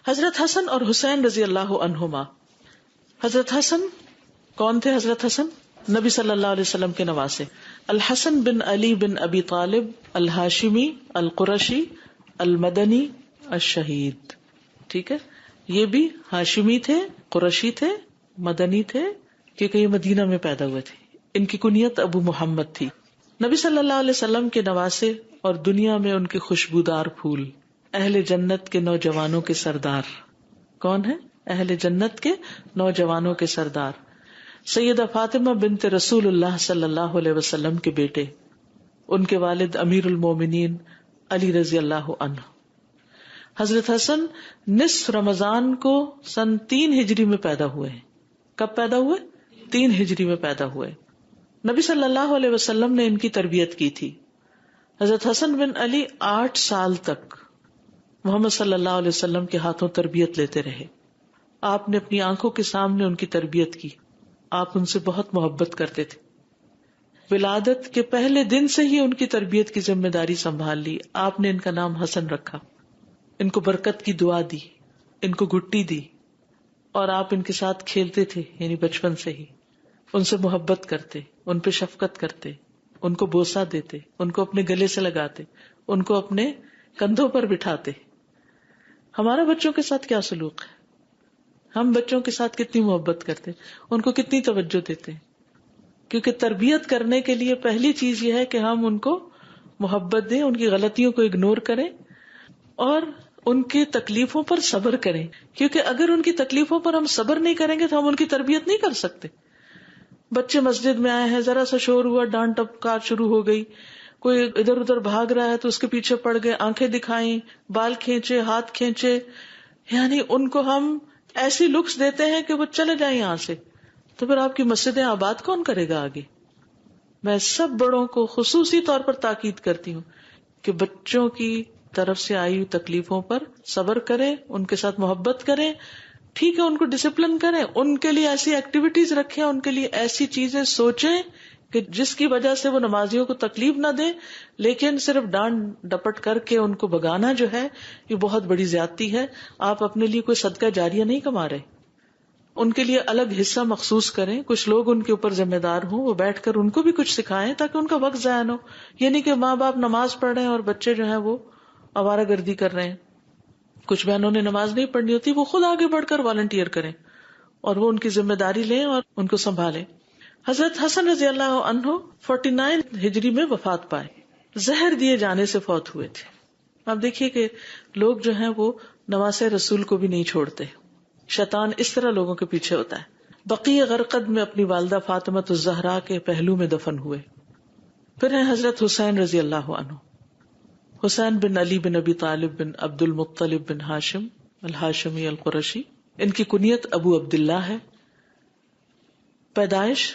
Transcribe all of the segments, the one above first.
حضرت حسن اور حسین رضی اللہ عنہما. حضرت حسن کون تھے؟ حضرت حسن نبی صلی اللہ علیہ وسلم کے نواسے. الحسن بن علی بن ابی طالب الہاشمی القرشی المدنی الشہید. ٹھیک ہے، یہ بھی ہاشمی تھے، قرشی تھے، مدنی تھے، کیونکہ یہ مدینہ میں پیدا ہوئے تھے. ان کی کنیت ابو محمد تھی. نبی صلی اللہ علیہ وسلم کے نواسے اور دنیا میں ان کے خوشبودار پھول. اہل جنت کے نوجوانوں کے سردار. کون ہے؟ اہل جنت کے نوجوانوں کے سردار. سیدہ فاطمہ بنت رسول اللہ صلی اللہ علیہ وسلم کے بیٹے. ان کے والد امیر المومنین علی رضی اللہ عنہ. حضرت حسن نصف رمضان کو سن 3 ہجری میں پیدا ہوئے ہیں. کب پیدا ہوئے؟ 3 ہجری میں پیدا ہوئے. نبی صلی اللہ علیہ وسلم نے ان کی تربیت کی تھی. حضرت حسن بن علی 8 سال تک محمد صلی اللہ علیہ وسلم کے ہاتھوں تربیت لیتے رہے. آپ نے اپنی آنکھوں کے سامنے ان کی تربیت کی. آپ ان سے بہت محبت کرتے تھے. ولادت کے پہلے دن سے ہی ان کی تربیت کی ذمہ داری سنبھال لی. آپ نے ان کا نام حسن رکھا. ان کو برکت کی دعا دی، ان کو گٹی دی، اور آپ ان کے ساتھ کھیلتے تھے. یعنی بچپن سے ہی ان سے محبت کرتے، ان پہ شفقت کرتے، ان کو بوسہ دیتے، ان کو اپنے گلے سے لگاتے، ان کو اپنے کندھوں پر بٹھاتے. ہمارا بچوں کے ساتھ کیا سلوک ہے؟ ہم بچوں کے ساتھ کتنی محبت کرتے، ان کو کتنی توجہ دیتے ہیں. کیونکہ تربیت کرنے کے لیے پہلی چیز یہ ہے کہ ہم ان کو محبت دیں، ان کی غلطیوں کو اگنور کریں اور ان کی تکلیفوں پر صبر کریں. کیونکہ اگر ان کی تکلیفوں پر ہم صبر نہیں کریں گے تو ہم ان کی تربیت نہیں کر سکتے. بچے مسجد میں آئے ہیں، ذرا سا شور ہوا، ڈانٹ ٹپکار شروع ہو گئی، کوئی ادھر ادھر بھاگ رہا ہے تو اس کے پیچھے پڑ گئے، آنکھیں دکھائیں، بال کھینچے، ہاتھ کھینچے، یعنی ان کو ہم ایسی لکس دیتے ہیں کہ وہ چلے جائیں یہاں سے. تو پھر آپ کی مسجدیں آباد کون کرے گا آگے؟ میں سب بڑوں کو خصوصی طور پر تاکید کرتی ہوں کہ بچوں کی طرف سے آئی ہوئی تکلیفوں پر صبر کریں، ان کے ساتھ محبت کریں. ٹھیک ہے، ان کو ڈسپلن کریں، ان کے لیے ایسی ایکٹیویٹیز رکھیں، ان کے لیے ایسی چیزیں سوچیں کہ جس کی وجہ سے وہ نمازیوں کو تکلیف نہ دیں. لیکن صرف ڈانٹ ڈپٹ کر کے ان کو بگانا جو ہے یہ بہت بڑی زیادتی ہے. آپ اپنے لیے کوئی صدقہ جاریہ نہیں کما رہے. ان کے لیے الگ حصہ مخصوص کریں، کچھ لوگ ان کے اوپر ذمہ دار ہوں، وہ بیٹھ کر ان کو بھی کچھ سکھائیں تاکہ ان کا وقت ضائع نہ ہو. یہ نہیں کہ ماں باپ نماز پڑھ رہے ہیں اور بچے جو ہیں وہ آوارہ گردی کر رہے ہیں. کچھ بہنوں نے نماز نہیں پڑھنی ہوتی، وہ خود آگے بڑھ کر والنٹیئر کریں اور وہ ان کی ذمہ داری لیں اور ان کو سنبھالیں. حضرت حسن رضی اللہ عنہ 49 ہجری میں وفات پائے. زہر دیے جانے سے فوت ہوئے تھے. آپ دیکھیے کہ لوگ جو ہیں وہ نواسے رسول کو بھی نہیں چھوڑتے. شیطان اس طرح لوگوں کے پیچھے ہوتا ہے. بقیع غرقد میں اپنی والدہ فاطمۃ الزہرا کے پہلو میں دفن ہوئے. پھر ہیں حضرت حسین رضی اللہ عنہ. حسین بن علی بن ابی طالب بن عبد المطلب بن ہاشم الہاشمی القرشی. ان کی کنیت ابو عبداللہ ہے. پیدائش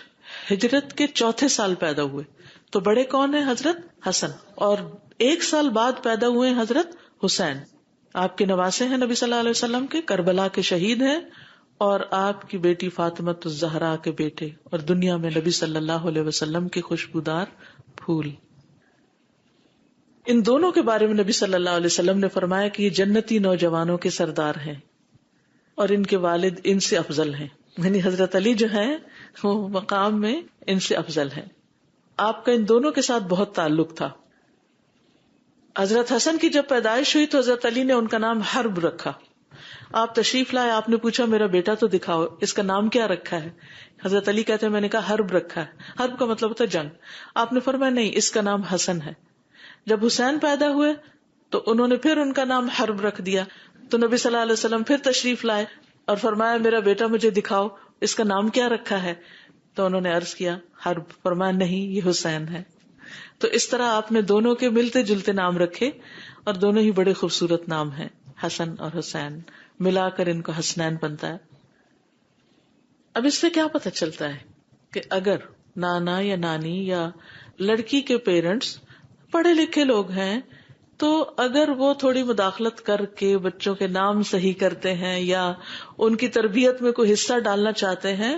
ہجرت کے 4 سال پیدا ہوئے. تو بڑے کون ہیں؟ حضرت حسن. اور 1 سال بعد پیدا ہوئے حضرت حسین. آپ کے نواسے ہیں نبی صلی اللہ علیہ وسلم کے، کربلا کے شہید ہیں، اور آپ کی بیٹی فاطمۃ الزہرا کے بیٹے، اور دنیا میں نبی صلی اللہ علیہ وسلم کے خوشبودار پھول. ان دونوں کے بارے میں نبی صلی اللہ علیہ وسلم نے فرمایا کہ یہ جنتی نوجوانوں کے سردار ہیں اور ان کے والد ان سے افضل ہیں. یعنی حضرت علی جو ہیں وہ مقام میں ان سے افضل ہیں. آپ کا ان دونوں کے ساتھ بہت تعلق تھا. حضرت حسن کی جب پیدائش ہوئی تو حضرت علی نے ان کا نام حرب رکھا. آپ تشریف لائے، آپ نے پوچھا میرا بیٹا تو دکھاؤ، اس کا نام کیا رکھا ہے؟ حضرت علی کہتے ہیں میں نے کہا حرب رکھا ہے. حرب کا مطلب ہوتا ہے جنگ. آپ نے فرمایا نہیں، اس کا نام حسن ہے. جب حسین پیدا ہوئے تو انہوں نے پھر ان کا نام حرب رکھ دیا. تو نبی صلی اللہ علیہ وسلم پھر تشریف لائے اور فرمایا میرا بیٹا مجھے دکھاؤ، اس کا نام کیا رکھا ہے؟ تو انہوں نے عرض کیا حرب. فرمایا نہیں، یہ حسین ہے. تو اس طرح آپ نے دونوں کے ملتے جلتے نام رکھے اور دونوں ہی بڑے خوبصورت نام ہیں، حسن اور حسین. ملا کر ان کو حسنین بنتا ہے. اب اس سے کیا پتہ چلتا ہے کہ اگر نانا یا نانی یا لڑکی کے پیرنٹس پڑھے لکھے لوگ ہیں تو اگر وہ تھوڑی مداخلت کر کے بچوں کے نام صحیح کرتے ہیں یا ان کی تربیت میں کوئی حصہ ڈالنا چاہتے ہیں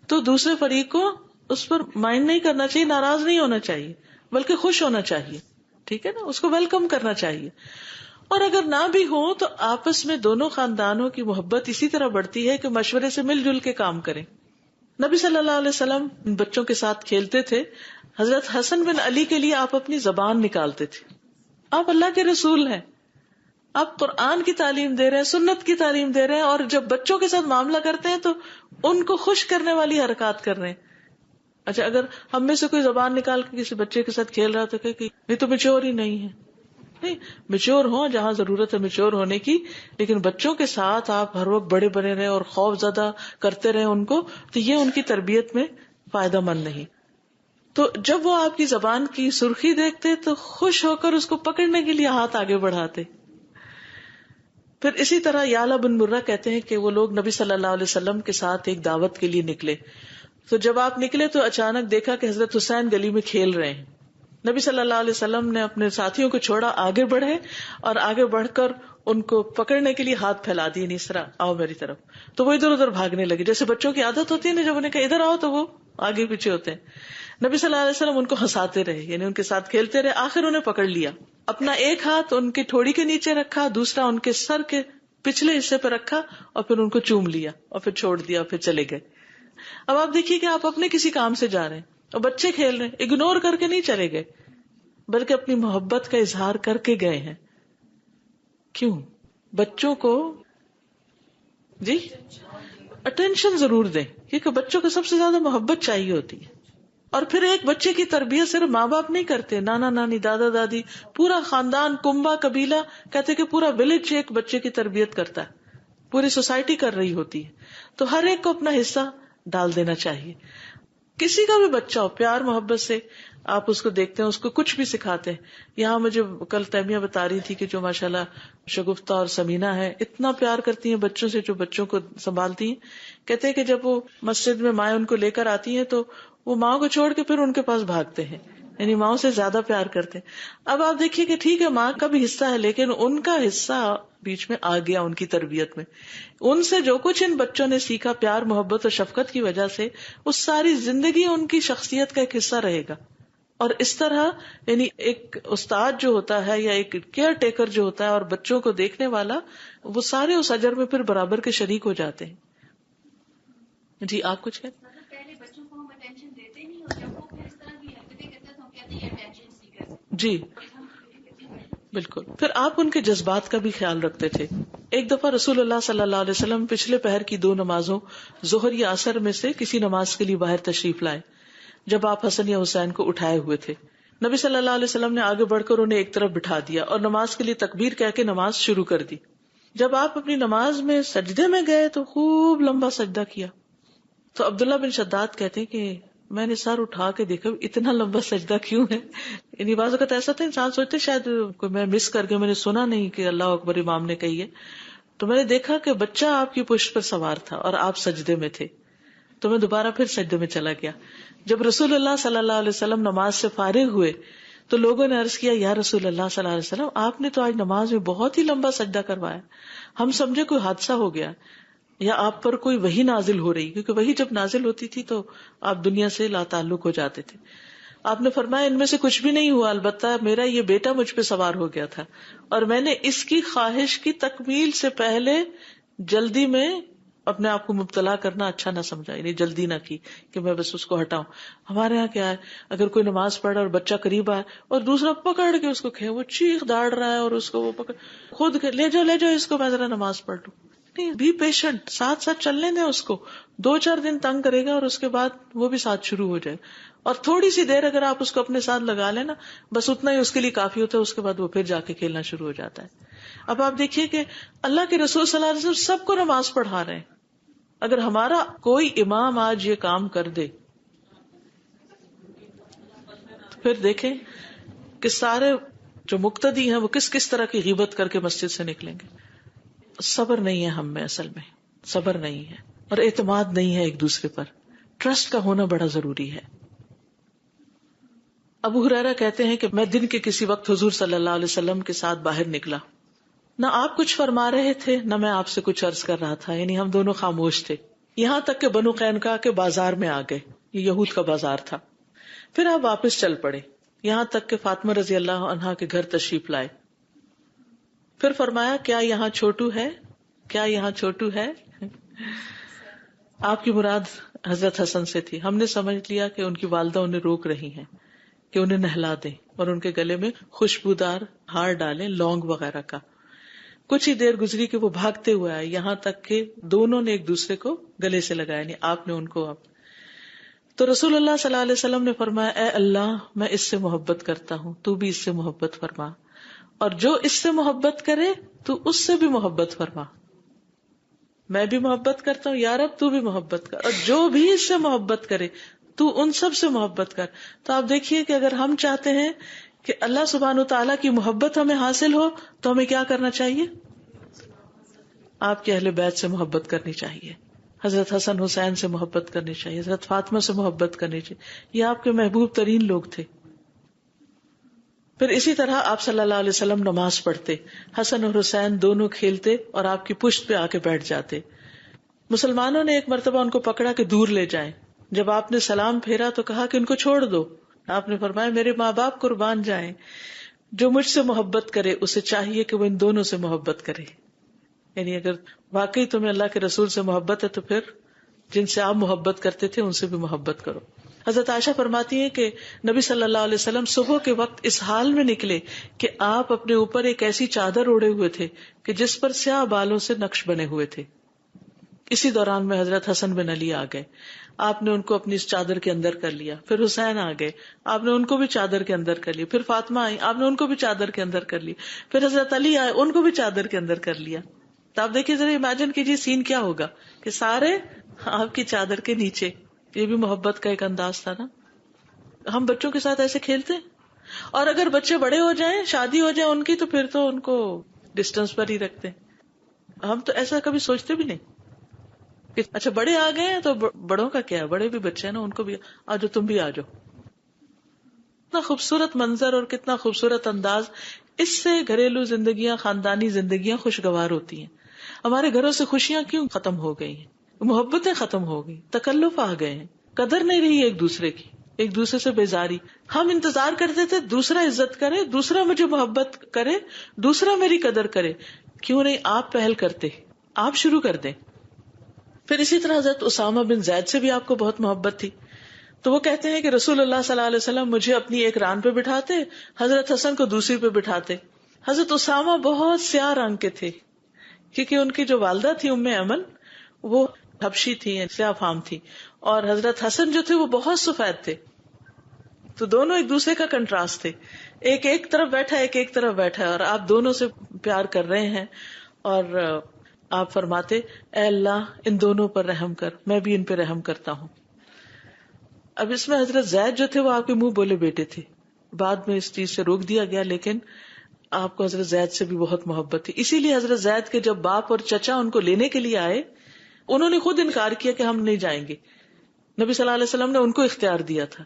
تو دوسرے فریق کو اس پر مائنڈ نہیں کرنا چاہیے، ناراض نہیں ہونا چاہیے، بلکہ خوش ہونا چاہیے. ٹھیک ہے نا، اس کو ویلکم کرنا چاہیے. اور اگر نہ بھی ہو تو آپس میں دونوں خاندانوں کی محبت اسی طرح بڑھتی ہے کہ مشورے سے مل جل کے کام کریں. نبی صلی اللہ علیہ وسلم بچوں کے ساتھ کھیلتے تھے. حضرت حسن بن علی کے لیے آپ اپنی زبان نکالتے تھے. آپ اللہ کے رسول ہیں, آپ قرآن کی تعلیم دے رہے ہیں, سنت کی تعلیم دے رہے ہیں, اور جب بچوں کے ساتھ معاملہ کرتے ہیں تو ان کو خوش کرنے والی حرکات کر رہے ہیں. اچھا, اگر ہم میں سے کوئی زبان نکال کے کسی بچے کے ساتھ کھیل رہا تو کہ یہ تو میچور ہی نہیں ہے. نہیں, میچور ہوں جہاں ضرورت ہے میچور ہونے کی, لیکن بچوں کے ساتھ آپ ہر وقت بڑے بنے رہے اور خوف زدہ کرتے رہے ان کو, تو یہ ان کی تربیت میں فائدہ مند نہیں. تو جب وہ آپ کی زبان کی سرخی دیکھتے تو خوش ہو کر اس کو پکڑنے کے لیے ہاتھ آگے بڑھاتے. پھر اسی طرح یعلا بن مرہ کہتے ہیں کہ وہ لوگ نبی صلی اللہ علیہ وسلم کے ساتھ ایک دعوت کے لیے نکلے. تو جب آپ نکلے تو اچانک دیکھا کہ حضرت حسین گلی میں کھیل رہے ہیں. نبی صلی اللہ علیہ وسلم نے اپنے ساتھیوں کو چھوڑا, آگے بڑھے اور آگے بڑھ کر ان کو پکڑنے کے لیے ہاتھ پھیلا دیے, نہیں اس طرح آؤ میری طرف. تو وہ ادھر ادھر بھاگنے لگے, جیسے بچوں کی عادت ہوتی ہے نا, جب انہیں کہا ادھر آؤ تو وہ آگے پیچھے ہوتے ہیں. نبی صلی اللہ علیہ وسلم ان کو ہنساتے رہے, یعنی ان کے ساتھ کھیلتے رہے. آخر انہیں پکڑ لیا, اپنا ایک ہاتھ ان کی ٹھوڑی کے نیچے رکھا, دوسرا ان کے سر کے پچھلے حصے پہ رکھا, اور پھر ان کو چوم لیا اور پھر چھوڑ دیا, پھر چلے گئے. اب آپ دیکھیے کہ آپ اپنے کسی کام سے جا رہے ہیں اور بچے کھیل رہے ہیں, اگنور کر کے نہیں چلے گئے بلکہ اپنی محبت کا اظہار کر کے گئے ہیں. کیوں؟ بچوں کو جی اٹینشن ضرور دیں, کیونکہ بچوں کو سب سے زیادہ محبت چاہیے ہوتی ہے. اور پھر ایک بچے کی تربیت صرف ماں باپ نہیں کرتے, نانا نانی, دادا دادی, پورا خاندان, کنبا, قبیلہ, کہتے کہ پورا ولیج ایک بچے کی تربیت کرتا ہے, پوری سوسائٹی کر رہی ہوتی ہے. تو ہر ایک کو اپنا حصہ ڈال دینا چاہیے. کسی کا بھی بچہ ہو, پیار محبت سے آپ اس کو دیکھتے ہیں, اس کو کچھ بھی سکھاتے ہیں. یہاں مجھے کل تیمیہ بتا رہی تھی کہ جو ماشاءاللہ شگفتہ اور سمینہ ہے, اتنا پیار کرتی ہیں بچوں سے, جو بچوں کو سنبھالتی ہیں. کہتے ہیں کہ جب وہ مسجد میں مائیں ان کو لے کر آتی ہیں تو وہ ماں کو چھوڑ کے پھر ان کے پاس بھاگتے ہیں, یعنی ماں سے زیادہ پیار کرتے ہیں. اب آپ دیکھیے کہ ٹھیک ہے ماں کا بھی حصہ ہے, لیکن ان کا حصہ بیچ میں آ گیا ان کی تربیت میں. ان سے جو کچھ ان بچوں نے سیکھا پیار محبت اور شفقت کی وجہ سے, وہ ساری زندگی ان کی شخصیت کا ایک حصہ رہے گا. اور اس طرح یعنی ایک استاد جو ہوتا ہے یا ایک کیئر ٹیکر جو ہوتا ہے اور بچوں کو دیکھنے والا, وہ سارے اس اجر میں پھر برابر کے شریک ہو جاتے ہیں. جی آپ کچھ کہتے ہیں؟ پہلے بچوں کو ہم اٹینشن دیتے نہیں, اور جب وہ پھر اس طرح کی حرکتیں کرتے ہیں تو ہم کہتے ہیں اٹینشن سیکر. جی بالکل. پھر آپ ان کے جذبات کا بھی خیال رکھتے تھے. ایک دفعہ رسول اللہ صلی اللہ علیہ وسلم پچھلے پہر کی 2 نمازوں ظہر یا عصر میں سے کسی نماز کے لیے باہر تشریف لائے, جب آپ حسن یا حسین کو اٹھائے ہوئے تھے. نبی صلی اللہ علیہ وسلم نے آگے بڑھ کر انہیں ایک طرف بٹھا دیا اور نماز کے لیے تکبیر کہہ کے نماز شروع کر دی. جب آپ اپنی نماز میں سجدے میں گئے تو خوب لمبا سجدہ کیا. تو عبداللہ بن شداد کہتے ہیں کہ میں نے سر اٹھا کے دیکھا اتنا لمبا سجدہ کیوں ہے. یعنی بعض اوقات ایسا تھا انسان سوچتے شاید کوئی میں مس کر کے میں نے سنا نہیں کہ اللہ اکبر امام نے کہی ہے. تو میں نے دیکھا کہ بچہ آپ کی پشت پر سوار تھا اور آپ سجدے میں تھے, تو میں دوبارہ پھر سجدے میں چلا گیا. جب رسول اللہ صلی اللہ علیہ وسلم نماز سے فارغ ہوئے تو لوگوں نے عرض کیا, یا رسول اللہ صلی اللہ علیہ وسلم آپ نے تو آج نماز میں بہت ہی لمبا سجدہ کروایا, ہم سمجھے کوئی حادثہ ہو گیا یا آپ پر کوئی وحی نازل ہو رہی, کیونکہ وحی جب نازل ہوتی تھی تو آپ دنیا سے لا تعلق ہو جاتے تھے. آپ نے فرمایا ان میں سے کچھ بھی نہیں ہوا, البتہ میرا یہ بیٹا مجھ پہ سوار ہو گیا تھا اور میں نے اس کی خواہش کی تکمیل سے پہلے جلدی میں اپنے آپ کو مبتلا کرنا اچھا نہ سمجھا, یعنی جلدی نہ کی کہ میں بس اس کو ہٹاؤں. ہمارے ہاں کیا ہے, اگر کوئی نماز پڑھ اور بچہ قریب آئے اور دوسرا پکڑ کے اس کو کھے, وہ چیخ داڑ رہا ہے اور اس کو وہ پکڑ خود لے جاؤ اس کو, میں ذرا نماز پڑھ لوں. نہیں, بی پیشنٹ, ساتھ ساتھ چلنے دیں اس کو. 2-4 دن تنگ کرے گا اور اس کے بعد وہ بھی ساتھ شروع ہو جائے. اور تھوڑی سی دیر اگر آپ اس کو اپنے ساتھ لگا لینا, بس اتنا ہی اس کے لیے کافی ہوتا ہے, اس کے بعد وہ پھر جا کے کھیلنا شروع ہو جاتا ہے. اب آپ دیکھیے کہ اللہ کے رسول صلی اللہ علیہ وسلم سب کو نماز پڑھا رہے ہیں. اگر ہمارا کوئی امام آج یہ کام کر دے تو پھر دیکھیں کہ سارے جو مقتدی ہیں وہ کس کس طرح کی غیبت کر کے مسجد سے نکلیں گے. صبر نہیں ہے ہم میں, اصل میں صبر نہیں ہے اور اعتماد نہیں ہے ایک دوسرے پر. ٹرسٹ کا ہونا بڑا ضروری ہے. ابو ہریرہ کہتے ہیں کہ میں دن کے کسی وقت حضور صلی اللہ علیہ وسلم کے ساتھ باہر نکلا, نہ آپ کچھ فرما رہے تھے نہ میں آپ سے کچھ عرض کر رہا تھا, یعنی ہم دونوں خاموش تھے, یہاں تک کہ بنو قینقاع کے بازار میں آ گئے, یہ یہود کا بازار تھا. پھر آپ واپس چل پڑے, یہاں تک کہ فاطمہ رضی اللہ عنہا کے گھر تشریف لائے. پھر فرمایا کیا یہاں چھوٹو ہے؟ کیا یہاں چھوٹو ہے؟ آپ کی مراد حضرت حسن سے تھی. ہم نے سمجھ لیا کہ ان کی والدہ انہیں روک رہی ہیں کہ انہیں نہلا دیں اور ان کے گلے میں خوشبودار ہار ڈالیں، لونگ وغیرہ کا. کچھ ہی دیر گزری کہ وہ بھاگتے ہوئے آئے، یہاں تک کہ دونوں نے ایک دوسرے کو گلے سے لگایا، یعنی آپ نے ان کو. تو رسول اللہ صلی اللہ علیہ وسلم نے فرمایا اے اللہ میں اس سے محبت کرتا ہوں، تو بھی اس سے محبت فرما، اور جو اس سے محبت کرے تو اس سے بھی محبت فرما. میں بھی محبت کرتا ہوں یا رب، تو بھی محبت کر، اور جو بھی اس سے محبت کرے تو ان سب سے محبت کر. تو آپ دیکھیے کہ اگر ہم چاہتے ہیں کہ اللہ سبحانہ وتعالیٰ کی محبت ہمیں حاصل ہو تو ہمیں کیا کرنا چاہیے؟ آپ کے اہل بیت سے محبت کرنی چاہیے، حضرت حسن حسین سے محبت کرنی چاہیے، حضرت فاطمہ سے محبت کرنی چاہیے، یہ آپ کے محبوب ترین لوگ تھے. پھر اسی طرح آپ صلی اللہ علیہ وسلم نماز پڑھتے، حسن اور حسین دونوں کھیلتے اور آپ کی پشت پہ آ کے بیٹھ جاتے. مسلمانوں نے ایک مرتبہ ان کو پکڑا کہ دور لے جائیں. جب آپ نے سلام پھیرا تو کہا کہ ان کو چھوڑ دو. آپ نے فرمایا میرے ماں باپ قربان جائیں، جو مجھ سے محبت کرے اسے چاہیے کہ وہ ان دونوں سے محبت کرے. یعنی اگر واقعی تمہیں اللہ کے رسول سے محبت ہے تو پھر جن سے آپ محبت کرتے تھے ان سے بھی محبت کرو. حضرت عائشہ فرماتی ہیں کہ نبی صلی اللہ علیہ وسلم صبح کے وقت اس حال میں نکلے کہ آپ اپنے اوپر ایک ایسی چادر اوڑے ہوئے تھے کہ جس پر سیاہ بالوں سے نقش بنے ہوئے تھے. اسی دوران میں حضرت حسن بن علی آ گئے، آپ نے ان کو اپنی اس چادر کے اندر کر لیا. پھر حسین آ گئے، آپ نے ان کو بھی چادر کے اندر کر لیا. پھر فاطمہ آئی، آپ نے ان کو بھی چادر کے اندر کر لی. پھر حضرت علی آئے، ان کو بھی چادر کے اندر کر لیا. تو آپ دیکھیے ذرا امیجن کیجیے سین کیا ہوگا کہ سارے آپ کی چادر کے نیچے. یہ بھی محبت کا ایک انداز تھا نا. ہم بچوں کے ساتھ ایسے کھیلتے ہیں، اور اگر بچے بڑے ہو جائیں، شادی ہو جائے ان کی، تو پھر تو ان کو ڈسٹینس پر ہی رکھتے ہیں. ہم تو ایسا کبھی سوچتے بھی نہیں کہ اچھا بڑے آ گئے ہیں تو بڑوں کا کیا ہے، بڑے بھی بچے ہیں نا، ان کو بھی آجو، تم بھی آجو. کتنا خوبصورت منظر اور کتنا خوبصورت انداز. اس سے گھریلو زندگیاں، خاندانی زندگیاں خوشگوار ہوتی ہیں. ہمارے گھروں سے خوشیاں کیوں ختم ہو گئی ہیں؟ محبتیں ختم ہو گئی، تکلف آ گئے ہیں، قدر نہیں رہی ایک دوسرے کی، ایک دوسرے سے بیزاری. ہم انتظار کرتے تھے دوسرا عزت کرے، دوسرا مجھے محبت کرے، دوسرا میری قدر کرے. کیوں نہیں آپ پہل کرتے، آپ شروع کر دیں. پھر اسی طرح حضرت اسامہ بن زید سے بھی آپ کو بہت محبت تھی. تو وہ کہتے ہیں کہ رسول اللہ صلی اللہ علیہ وسلم مجھے اپنی ایک ران پہ بٹھاتے، حضرت حسن کو دوسری پہ بٹھاتے. حضرت اسامہ بہت سیاہ رنگ کے تھے کیونکہ ان کی جو والدہ تھی ام ایمن وہ حبشی تھی، سیاہ فام تھی، اور حضرت حسن جو تھے وہ بہت سفید تھے. تو دونوں ایک دوسرے کا کنٹراسٹ تھے، ایک طرف بیٹھا ایک طرف بیٹھا، اور آپ دونوں سے پیار کر رہے ہیں. اور آپ فرماتے اے اللہ ان دونوں پر رحم کر، میں بھی ان پہ رحم کرتا ہوں. اب اس میں حضرت زید جو تھے وہ آپ کے منہ بولے بیٹے تھے، بعد میں اس چیز سے روک دیا گیا، لیکن آپ کو حضرت زید سے بھی بہت محبت تھی. اسی لیے حضرت زید کے جب باپ اور چچا ان کو لینے کے لیے آئے، انہوں نے خود انکار کیا کہ ہم نہیں جائیں گے. نبی صلی اللہ علیہ وسلم نے ان کو اختیار دیا تھا.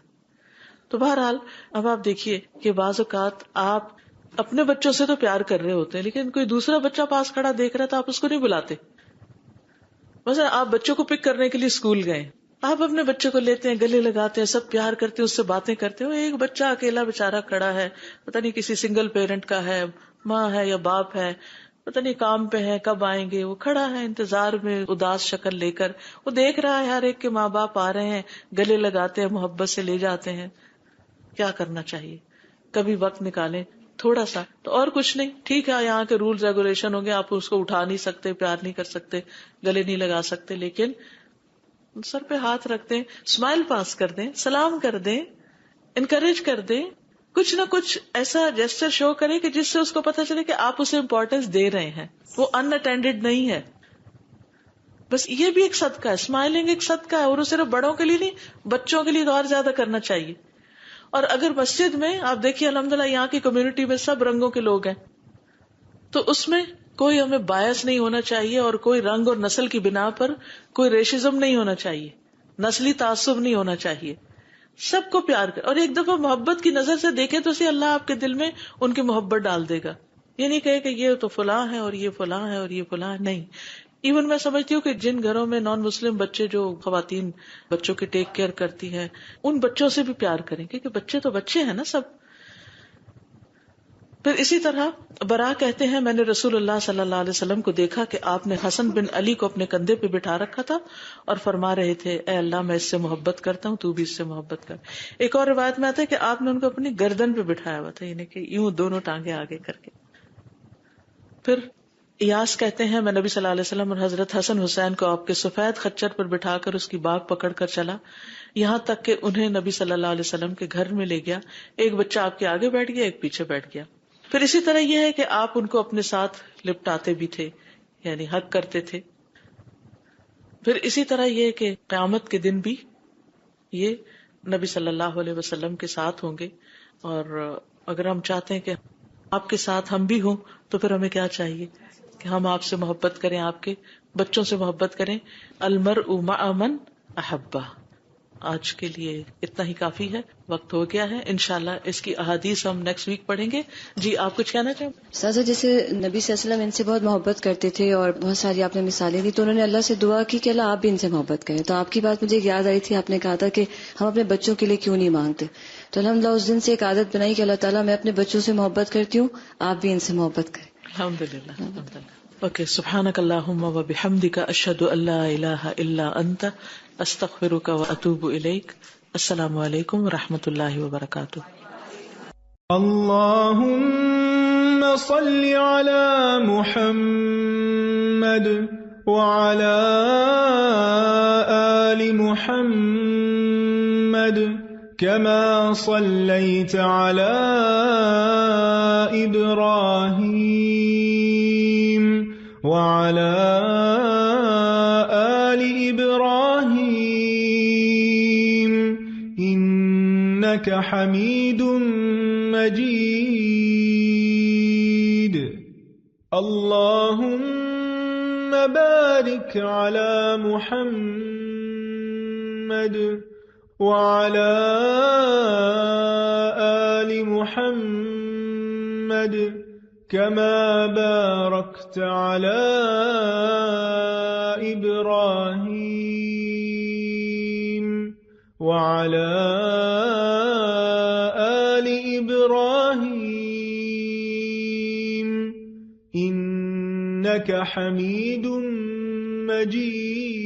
تو بہرحال اب آپ دیکھیے کہ بعض اوقات آپ اپنے بچوں سے تو پیار کر رہے ہوتے ہیں، لیکن کوئی دوسرا بچہ پاس کھڑا دیکھ رہا تو آپ اس کو نہیں بلاتے. مثلا آپ بچوں کو پک کرنے کے لیے اسکول گئے، آپ اپنے بچے کو لیتے ہیں، گلے لگاتے ہیں، سب پیار کرتے ہیں، اس سے باتیں کرتے ہیں. ایک بچہ اکیلا بےچارا کھڑا ہے، پتہ نہیں کسی سنگل پیرنٹ کا ہے، ماں ہے یا باپ ہے، پتہ نہیں کام پہ ہے، کب آئیں گے. وہ کھڑا ہے انتظار میں اداس شکل لے کر، وہ دیکھ رہا ہے ہر ایک کے ماں باپ آ رہے ہیں، گلے لگاتے ہیں، محبت سے لے جاتے ہیں. کیا کرنا چاہیے؟ کبھی وقت نکالیں تھوڑا سا، تو اور کچھ نہیں. ٹھیک ہے یہاں کے رول ریگولیشن ہوں گے، آپ اس کو اٹھا نہیں سکتے، پیار نہیں کر سکتے، گلے نہیں لگا سکتے، لیکن سر پہ ہاتھ رکھ دیں، اسمائل پاس کر دیں، سلام کر دیں، انکریج کر دیں، کچھ نہ کچھ ایسا جیسچر شو کریں کہ جس سے اس کو پتا چلے کہ آپ اسے امپورٹینس دے رہے ہیں، وہ ان اٹینڈیڈ نہیں ہے. بس یہ بھی ایک صدقہ ہے، اسمائلنگ ایک صدقہ ہے، اور وہ صرف بڑوں کے لیے نہیں، بچوں کے لیے تو اور زیادہ کرنا چاہیے. اور اگر مسجد میں آپ دیکھیے الحمدللہ یہاں کی کمیونٹی میں سب رنگوں کے لوگ ہیں، تو اس میں کوئی ہمیں باعث نہیں ہونا چاہیے، اور کوئی رنگ اور نسل کی بنا پر کوئی ریشزم نہیں ہونا چاہیے، نسلی تعصب نہیں ہونا چاہیے. سب کو پیار کر، اور ایک دفعہ محبت کی نظر سے دیکھیں تو اسی اللہ آپ کے دل میں ان کی محبت ڈال دے گا. یہ نہیں کہے کہ یہ تو فلاں ہے اور یہ فلاں ہے اور یہ فلاں ہے، نہیں. ایون میں سمجھتی ہوں کہ جن گھروں میں نان مسلم بچے، جو خواتین بچوں کی ٹیک کیئر کرتی ہیں، ان بچوں سے بھی پیار کریں، کیونکہ بچے تو بچے ہیں نا سب. پھر اسی طرح برا کہتے ہیں میں نے رسول اللہ صلی اللہ علیہ وسلم کو دیکھا کہ آپ نے حسن بن علی کو اپنے کندھے پہ بٹھا رکھا تھا اور فرما رہے تھے اے اللہ میں اس سے محبت کرتا ہوں، تو بھی اس سے محبت کر. ایک اور روایت میں آتا ہے کہ آپ نے ان کو اپنی گردن پہ بٹھایا ہوا تھا، یعنی کہ یوں دونوں ٹانگیں آگے کر کے. پھر ایاس کہتے ہیں میں نبی صلی اللہ علیہ وسلم اور حضرت حسن حسین کو آپ کے سفید خچر پر بٹھا کر اس کی باگ پکڑ کر چلا، یہاں تک کہ انہیں نبی صلی اللہ علیہ وسلم کے گھر میں لے گیا. ایک بچہ آپ کے آگے بیٹھ گیا، ایک پیچھے بیٹھ گیا. پھر اسی طرح یہ ہے کہ آپ ان کو اپنے ساتھ لپٹاتے بھی تھے، یعنی حق کرتے تھے. پھر اسی طرح یہ کہ قیامت کے دن بھی یہ نبی صلی اللہ علیہ وسلم کے ساتھ ہوں گے. اور اگر ہم چاہتے ہیں کہ آپ کے ساتھ ہم بھی ہوں تو پھر ہمیں کیا چاہیے کہ ہم آپ سے محبت کریں، آپ کے بچوں سے محبت کریں. المرء مع من احبہ. آج کے لیے اتنا ہی کافی ہے، وقت ہو گیا ہے. انشاءاللہ اس کی احادیث ہم نیکسٹ ویک پڑھیں گے. جی آپ کچھ کہنا چاہیں؟ سازا جیسے نبی صلی اللہ علیہ وسلم ان سے بہت محبت کرتے تھے اور بہت ساری آپ نے مثالیں دی، تو انہوں نے اللہ سے دعا کی کہ اللہ آپ بھی ان سے محبت کریں. تو آپ کی بات مجھے یاد آئی تھی، آپ نے کہا تھا کہ ہم اپنے بچوں کے لیے کیوں نہیں مانگتے. تو الحمدللہ اس دن سے ایک عادت بنائی کہ اللہ تعالیٰ میں اپنے بچوں سے محبت کرتی ہوں، آپ بھی ان سے محبت کریں. الحمدللہ. اوکے، سبحانک اللہم و بحمدک، اشہد ان لا الہ الا انت، استغفرک و اتوب الیک. السلام علیکم و رحمۃ اللہ وبرکاتہ. اللهم صل على محمد وعلى آل محمد كما صليت على إبراهيم وعلى آل إبراهيم إنك حميد مجيد. اللهم بارك على محمد وعلى آل محمد كما باركت على إبراهيم وعلى آل إبراهيم إنك حميد مجيد.